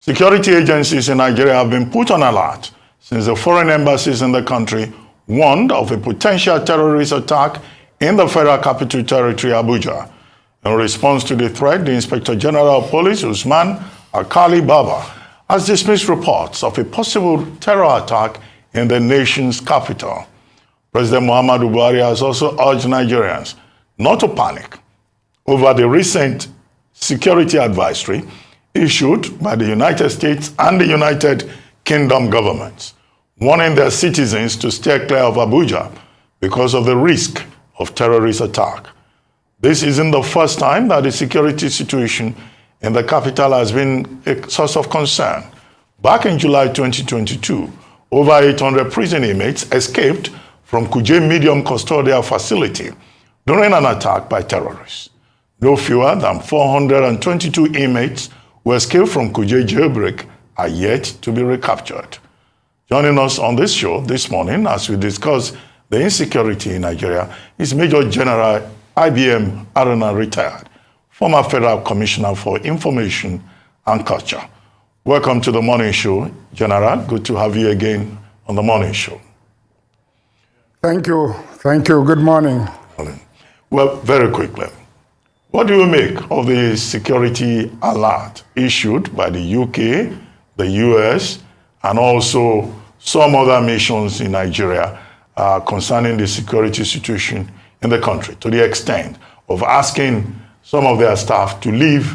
Security agencies in Nigeria have been put on alert since the foreign embassies in the country warned of a potential terrorist attack in the Federal Capital Territory, Abuja. In response to the threat, the Inspector General of Police, Usman Alkali Baba, has dismissed reports of a possible terror attack in the nation's capital. President Muhammadu Buhari has also urged Nigerians not to panic over the recent security advisory issued by the United States and the United Kingdom governments, warning their citizens to steer clear of Abuja because of the risk of terrorist attack. This isn't the first time that the security situation in the capital has been a source of concern. Back in July 2022, over 800 prison inmates escaped from Kuje Medium Custodial Facility during an attack by terrorists. No fewer than 422 inmates who escaped from Kuje jailbreak are yet to be recaptured. Joining us on this show this morning as we discuss the insecurity in Nigeria is Major General IBM Haruna, retired, former Federal Commissioner for Information and Culture. Welcome to the morning show, General. Good to have you again on the morning show. Thank you. Thank you. Good morning. Well, very quickly, what do you make of the security alert issued by the UK, the US, and also some other nations in Nigeria concerning the security situation in the country, to the extent of asking some of their staff to leave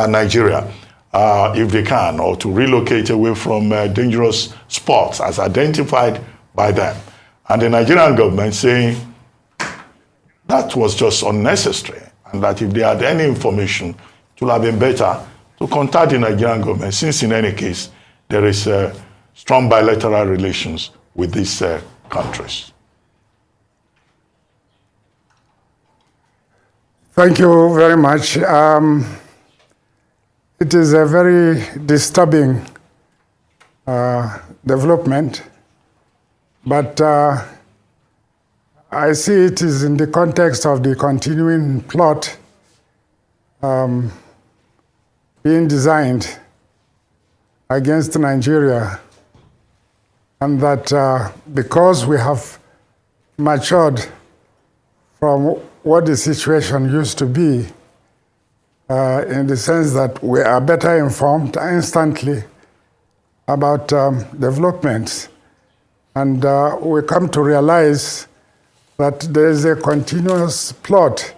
Nigeria if they can, or to relocate away from dangerous spots as identified by them? And the Nigerian government saying that was just unnecessary, and that if they had any information, it would have been better to contact the Nigerian government, since in any case, there is strong bilateral relations with these countries. Thank you very much. It is a very disturbing development, but I see it is in the context of the continuing plot being designed against Nigeria, and that because we have matured from what the situation used to be, in the sense that we are better informed instantly about developments, and we come to realize that there is a continuous plot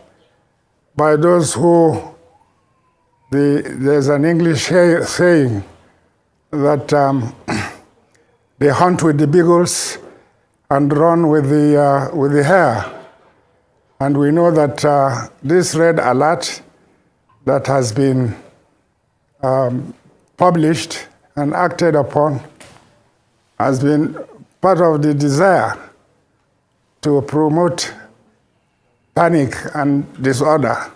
by those who, there's an English saying that they hunt with the beagles and run with the hare. And we know that this red alert that has been published and acted upon has been part of the desire to promote panic and disorder.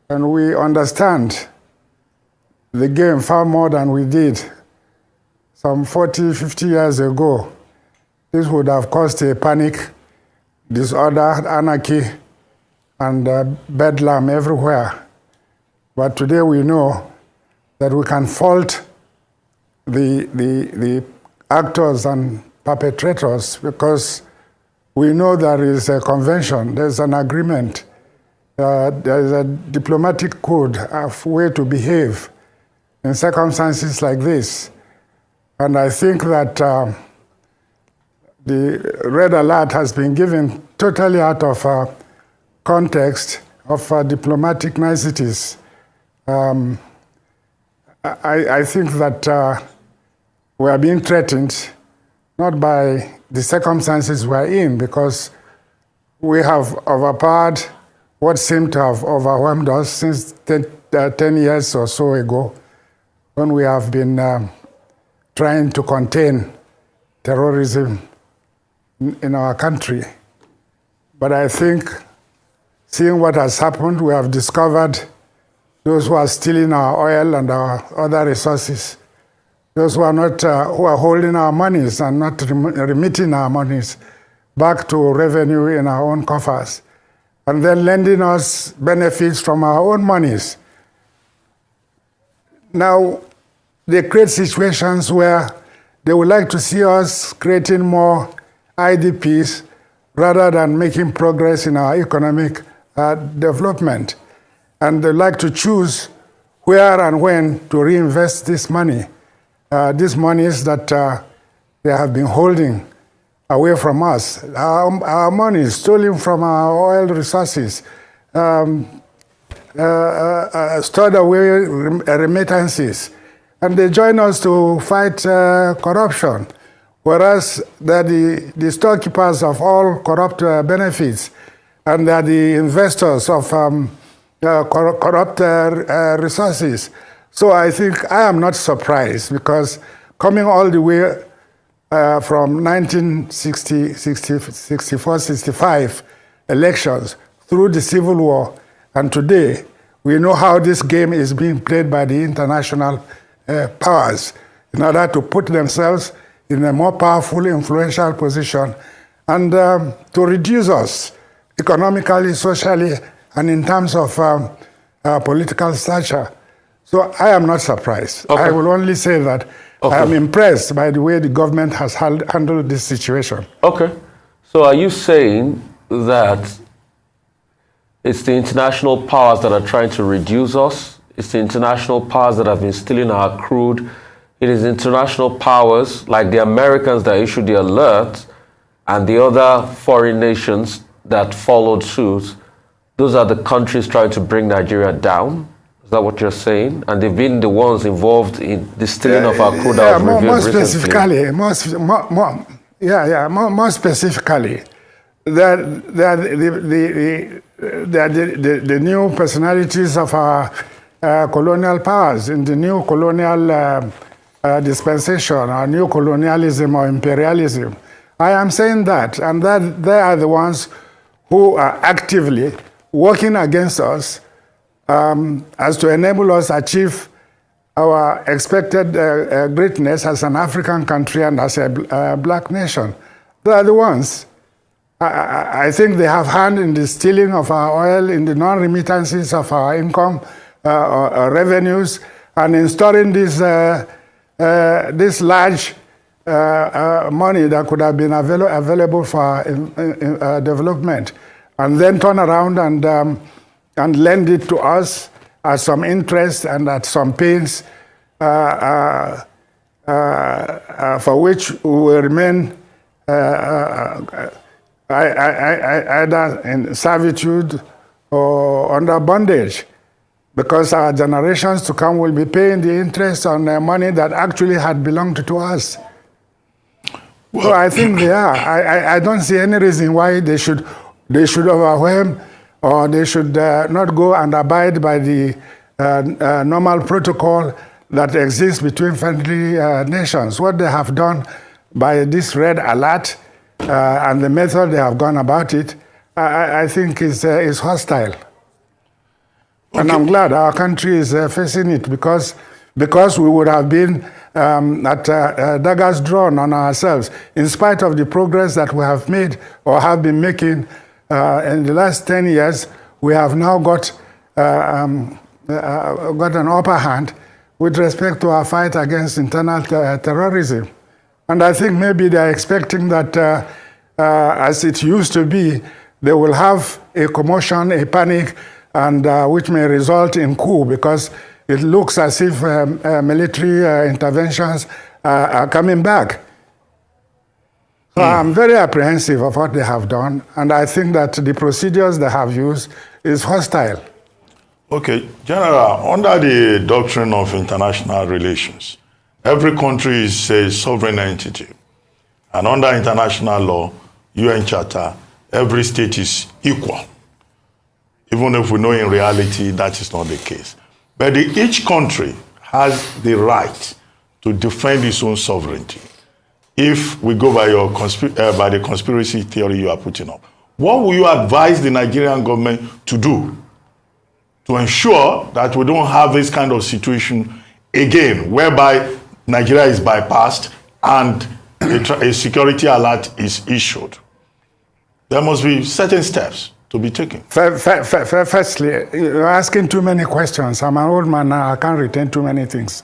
And we understand the game far more than we did some 40, 50 years ago. This would have caused a panic, disorder, anarchy, and bedlam everywhere. But today we know that we can fault the actors and perpetrators, because we know there is a convention, there's an agreement, there is a diplomatic code of way to behave in circumstances like this. And I think that the red alert has been given totally out of context of diplomatic niceties. I think that we are being threatened not by the circumstances we are in, because we have overpowered what seemed to have overwhelmed us since 10 years or so ago, when we have been trying to contain terrorism in our country. But I think, seeing what has happened, we have discovered those who are stealing our oil and our other resources, those who are not, who are holding our monies and not remitting our monies back to revenue in our own coffers, and then lending us benefits from our own monies. Now, they create situations where they would like to see us creating more IDPs rather than making progress in our economic development. And they like to choose where and when to reinvest this money. These monies that they have been holding away from us. Our money is stolen from our oil resources, stored away remittances, and they join us to fight corruption, whereas they're the storekeepers of all corrupt benefits, and they're the investors of corrupt resources. So I think I am not surprised, because coming all the way from 1960, 64, 65 elections through the Civil War, and today, we know how this game is being played by the international powers in order to put themselves in a more powerful, influential position and to reduce us economically, socially, and in terms of political stature. So I am not surprised. Okay. I will only say that I am impressed by the way the government has handled this situation. Okay. So are you saying that it's the international powers that are trying to reduce us? It's the international powers that have been stealing our crude? It is international powers like the Americans that issued the alert and the other foreign nations that followed suit? Those are the countries trying to bring Nigeria down? Is that what you're saying? And they've been the ones involved in the stealing of our crude that was revealed recently. More specifically, the new personalities of our colonial powers in the new colonial dispensation, or new colonialism or imperialism. I am saying that, and that they are the ones who are actively working against us as to enable us achieve our expected greatness as an African country and as a black nation. They are the ones. I think they have hand in the stealing of our oil, in the non-remittances of our income, revenues, and in storing this large money that could have been available for development, and then turn around and lend it to us at some interest and at some pains, for which we will remain either in servitude or under bondage, because our generations to come will be paying the interest on money that actually had belonged to us. Well, so I think they are. I don't see any reason why they should overwhelm, or they should not go and abide by the normal protocol that exists between friendly nations. What they have done by this red alert and the method they have gone about it, I think is hostile. Okay. And I'm glad our country is facing it, because we would have been at daggers drawn on ourselves, in spite of the progress that we have made or have been making in the last 10 years. We have now got an upper hand with respect to our fight against internal terrorism. And I think maybe they're expecting that, as it used to be, they will have a commotion, a panic, and which may result in coup, because it looks as if military interventions are coming back. So I'm very apprehensive of what they have done, and I think that the procedures they have used is hostile. Okay, General, under the doctrine of international relations, every country is a sovereign entity. And under international law, UN Charter, every state is equal. Even if we know in reality that is not the case. But each country has the right to defend its own sovereignty. If we go by by the conspiracy theory you are putting up, what will you advise the Nigerian government to do to ensure that we don't have this kind of situation again, whereby Nigeria is bypassed and a security alert is issued? There must be certain steps to be taken. Firstly, you're asking too many questions. I'm an old man now, I can't retain too many things.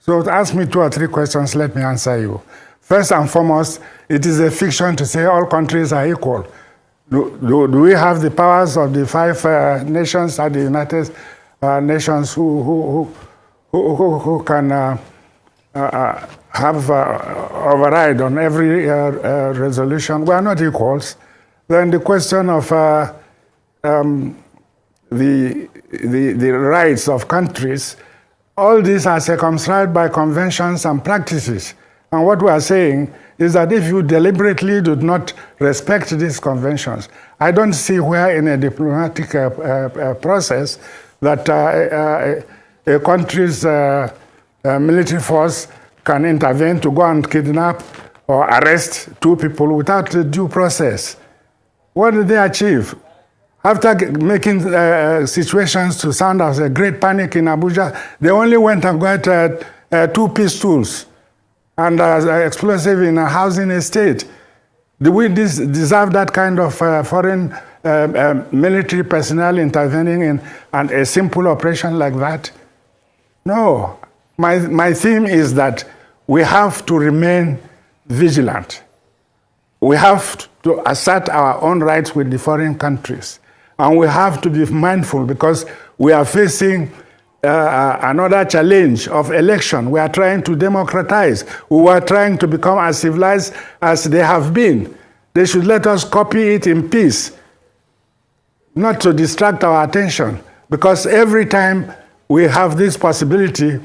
So ask me 2 or 3 questions, let me answer you. First and foremost, it is a fiction to say all countries are equal. Do we have the powers of the 5 nations at the United Nations who can have override on every resolution? We are not equals. Then the question of the rights of countries, all these are circumscribed by conventions and practices. And what we are saying is that if you deliberately do not respect these conventions, I don't see where in a diplomatic process that a country's military force can intervene to go and kidnap or arrest 2 people without due process. What did they achieve? After making situations to sound as a great panic in Abuja, they only went and got 2 pistols and explosive in a housing estate. Do we deserve that kind of foreign military personnel intervening in a simple operation like that? No. My theme is that we have to remain vigilant. We have to assert our own rights with the foreign countries. And we have to be mindful because we are facing another challenge of election. We are trying to democratize. We are trying to become as civilized as they have been. They should let us copy it in peace, not to distract our attention. Because every time we have this possibility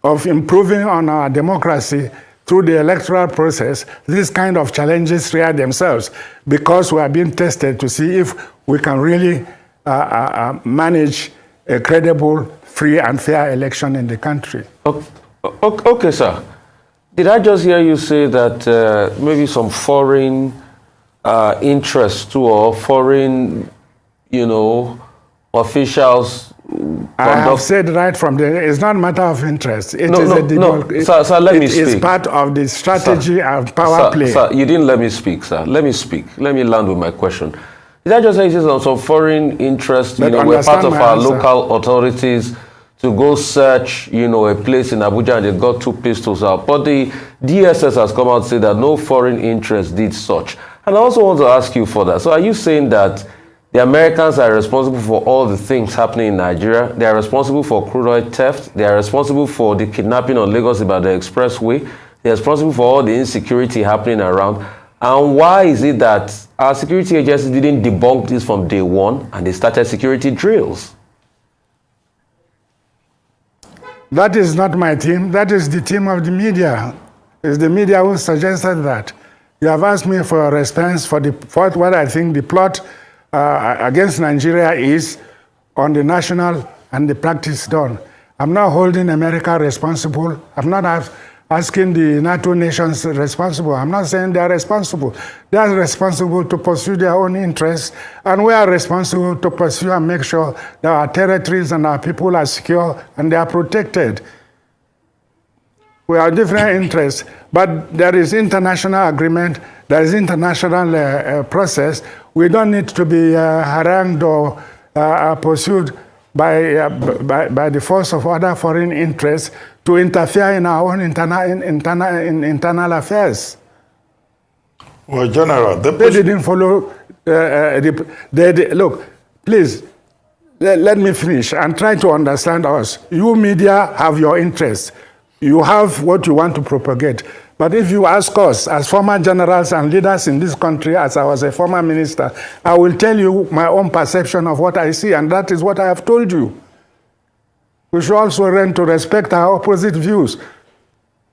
of improving on our democracy through the electoral process, these kind of challenges rear themselves because we are being tested to see if we can really manage a credible, free and fair election in the country. Okay, sir. Did I just hear you say that maybe some foreign interests too, or foreign, officials? I have said right from the, it's not a matter of interest. Sir, let me speak. It's part of the strategy and power play. Sir, you didn't let me speak, sir. Let me speak. Let me land with my question. Did I just say this on some foreign interest? We're part of our local authorities to go search, a place in Abuja and they got 2 pistols out. But the DSS has come out and said that no foreign interest did such. And I also want to ask you for that. So are you saying that the Americans are responsible for all the things happening in Nigeria? They are responsible for crude oil theft. They are responsible for the kidnapping on Lagos about the expressway. They are responsible for all the insecurity happening around. And why is it that our security agencies didn't debunk this from day one and they started security drills? That is not my team. That is the team of the media. It's the media who suggested that. You have asked me for a response for what I think the plot against Nigeria is on the national and the practice done. I'm not holding America responsible. I'm not asking the NATO nations responsible. I'm not saying they are responsible. They are responsible to pursue their own interests, and we are responsible to pursue and make sure that our territories and our people are secure and they are protected. We have different interests, but there is international agreement, there is international process. We don't need to be harangued or pursued by the force of other foreign interests to interfere in our own internal affairs. Well, General, they didn't follow. Look, please, let me finish and try to understand us. You media have your interests. You have what you want to propagate. But if you ask us, as former generals and leaders in this country, as I was a former minister, I will tell you my own perception of what I see, and that is what I have told you. We should also learn to respect our opposite views.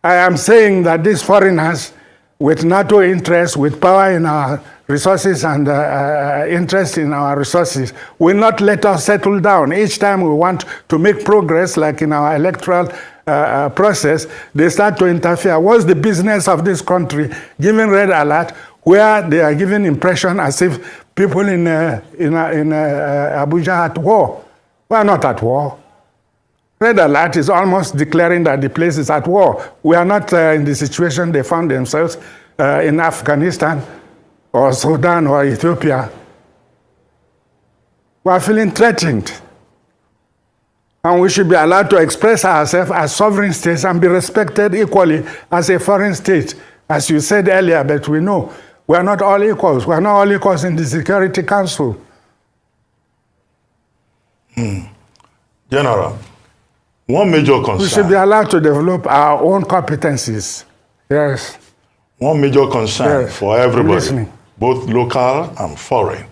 I am saying that these foreigners, with NATO interests, with power in our resources and interest in our resources, will not let us settle down. Each time we want to make progress, like in our electoral process, they start to interfere. What's the business of this country giving red alert where they are giving impression as if people in Abuja are at war? We are not at war. Red alert is almost declaring that the place is at war. We are not in the situation they found themselves in Afghanistan or Sudan or Ethiopia. We are feeling threatened. And we should be allowed to express ourselves as sovereign states and be respected equally as a foreign state. As you said earlier, but we know we are not all equals. We are not all equals in the Security Council. General, one major concern. We should be allowed to develop our own competencies. Yes. One major concern for everybody, both local and foreign,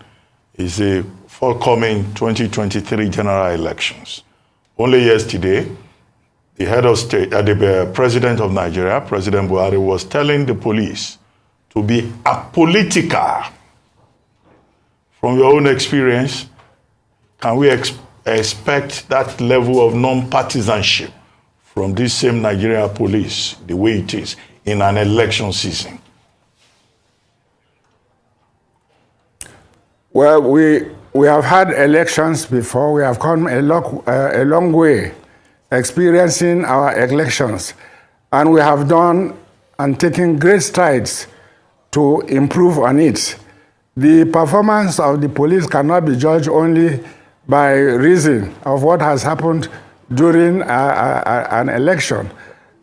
is the forthcoming 2023 general elections. Only yesterday, the head of state, the president of Nigeria, President Buhari, was telling the police to be apolitical. From your own experience, can we expect that level of non-partisanship from this same Nigeria police, the way it is in an election season? Well, we have had elections before. We have come a long way experiencing our elections. And we have done and taken great strides to improve on it. The performance of the police cannot be judged only by reason of what has happened during an election.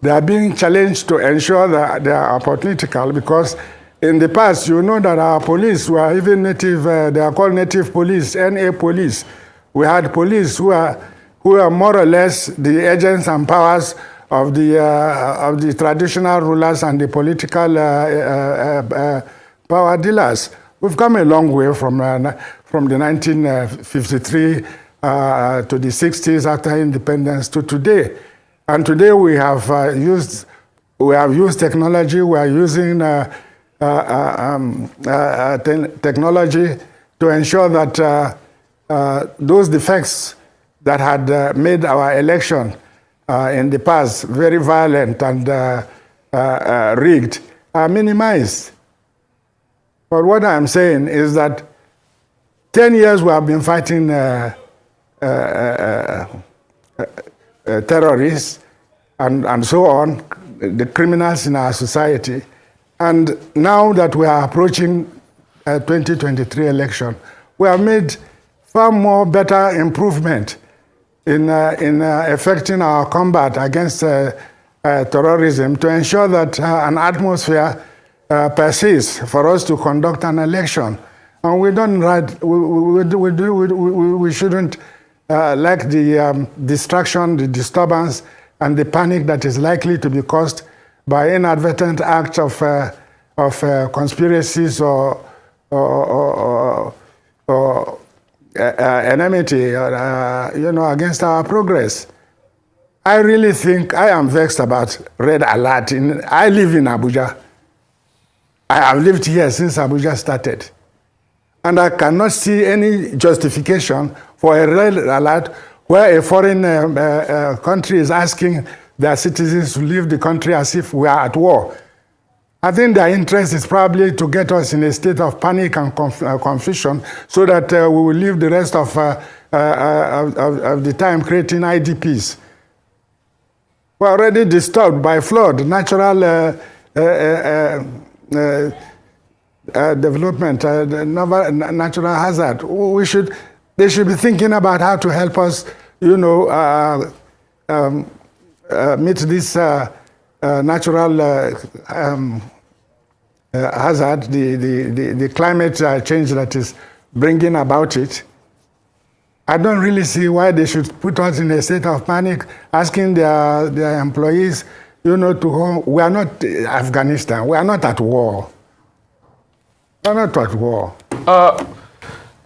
They are being challenged to ensure that they are apolitical, because in the past, you know that our police were even native, they are called native police, NA police. We had police who are more or less the agents and powers of the traditional rulers and the political power dealers. We've come a long way from the 1953 to the 60s after independence to today. And today we have used technology. We are using technology to ensure that those defects that had made our election in the past very violent and rigged are minimized. But what I'm saying is that 10 years we have been fighting terrorists and so on, the criminals in our society. And now that we are approaching 2023 election, we have made far more better improvement in effecting our combat against terrorism to ensure that an atmosphere persists for us to conduct an election. And we don't we shouldn't like the distraction, the disturbance, and the panic that is likely to be caused by inadvertent acts of conspiracies or enmity, against our progress. I really think I am vexed about red alert. I live in Abuja. I have lived here since Abuja started. And I cannot see any justification for a red alert where a foreign country is asking their citizens to leave the country as if we are at war. I think their interest is probably to get us in a state of panic and confusion so that we will live the rest of the time creating IDPs. We're already disturbed by flood, natural development, natural hazard. They should be thinking about how to help us, meet this natural hazard, the climate change that is bringing about it. I don't really see why they should put us in a state of panic, asking their employees, to whom we are not Afghanistan. We are not at war. We are not at war.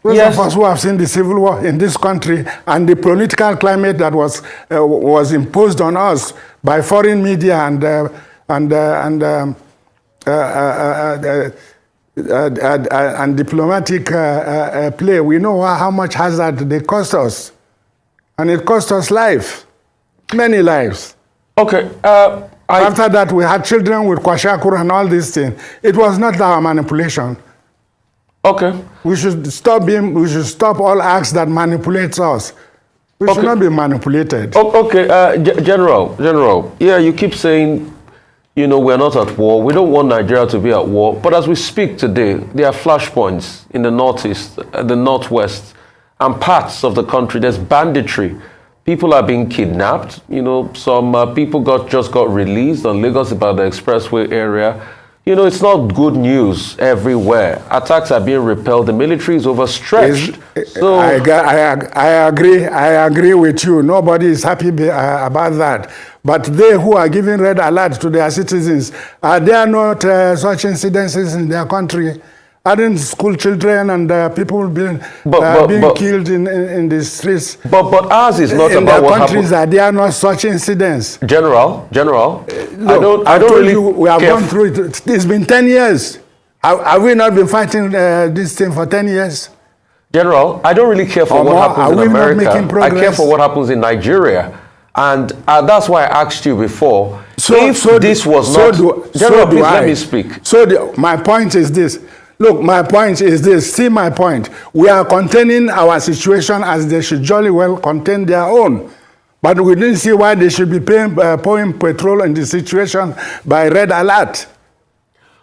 Those of us who have seen the civil war in this country and the political climate that was imposed on us by foreign media and diplomatic play, we know how much hazard they cost us. And it cost us life, many lives. Okay. After that, we had children with kwashiorkor and all these things. It was not our manipulation. Okay. We should stop all acts that manipulates us. We should not be manipulated. Okay, General, yeah, you keep saying, we're not at war. We don't want Nigeria to be at war. But as we speak today, there are flashpoints in the northeast, the northwest, and parts of the country. There's banditry People are being kidnapped. You know, some people just got released on Lagos about the expressway area. You know, it's not good news everywhere. Attacks are being repelled. The military is overstretched. So I agree with you. Nobody is happy about that. But they who are giving red alert to their citizens, are there not such incidences in their country? Aren't school children and people being killed in the streets? But ours is not in about what countries. happened. Are there not such incidents? General, Look, I don't really we have care. gone through it. It's been 10 years. Have we not been fighting this thing for 10 years? General, I don't really care for what happens in America. I care for what happens in Nigeria. And that's why I asked you before, this was not... General, please let me speak. My point is this. Look, my point is this. See my point. We are containing our situation as they should jolly well contain their own. But we didn't see why they should be pouring petrol in the situation by red alert.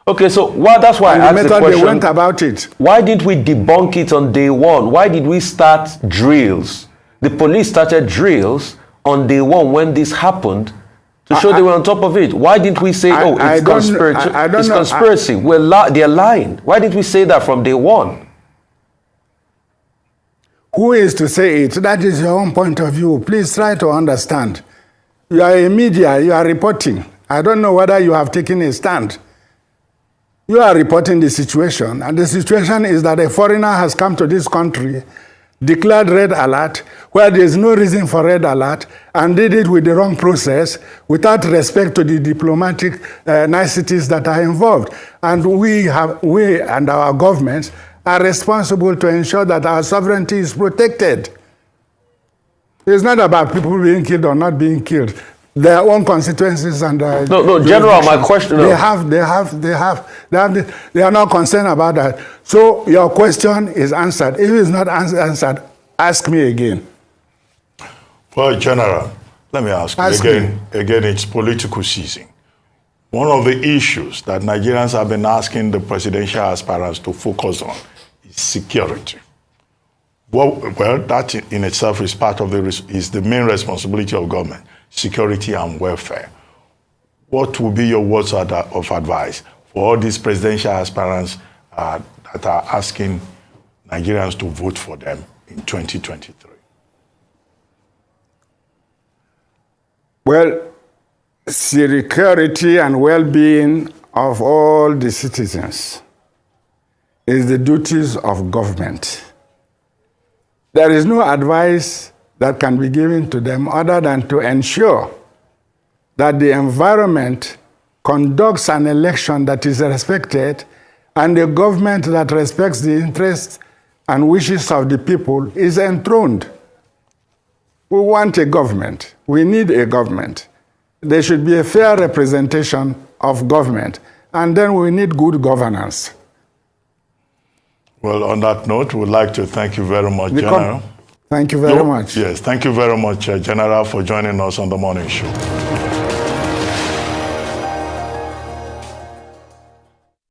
Okay, so that's why I asked the question. They went about it. Why didn't we debunk it on day one? Why did we start drills? The police started drills on day one when this happened to show they were on top of it. Why didn't we say, it's conspiracy? They're lying. Why didn't we say that from day one? Who is to say it? That is your own point of view. Please try to understand. You are a media, you are reporting. I don't know whether you have taken a stand. You are reporting the situation, and the situation is that a foreigner has come to this country, declared red alert, where there is no reason for red alert, and did it with the wrong process, without respect to the diplomatic niceties that are involved. And we and our governments are responsible to ensure that our sovereignty is protected. It's not about people being killed or not being killed. Their own consequences and no, General, my question. They are not concerned about that. So your question is answered. If it's not answered, ask me again. Well, General, let me ask you again. It's political season. One of the issues that Nigerians have been asking the presidential aspirants to focus on is security. Well, that in itself is part of is the main responsibility of government. Security and welfare. What will be your words of advice for all these presidential aspirants that are asking Nigerians to vote for them in 2023? Well, security and well-being of all the citizens is the duties of government. There is no advice that can be given to them other than to ensure that the environment conducts an election that is respected and a government that respects the interests and wishes of the people is enthroned. We want a government. We need a government. There should be a fair representation of government, and then we need good governance. Well, on that note, we'd like to thank you very much, General. Thank you very much. Yes, thank you very much, General, for joining us on the morning show.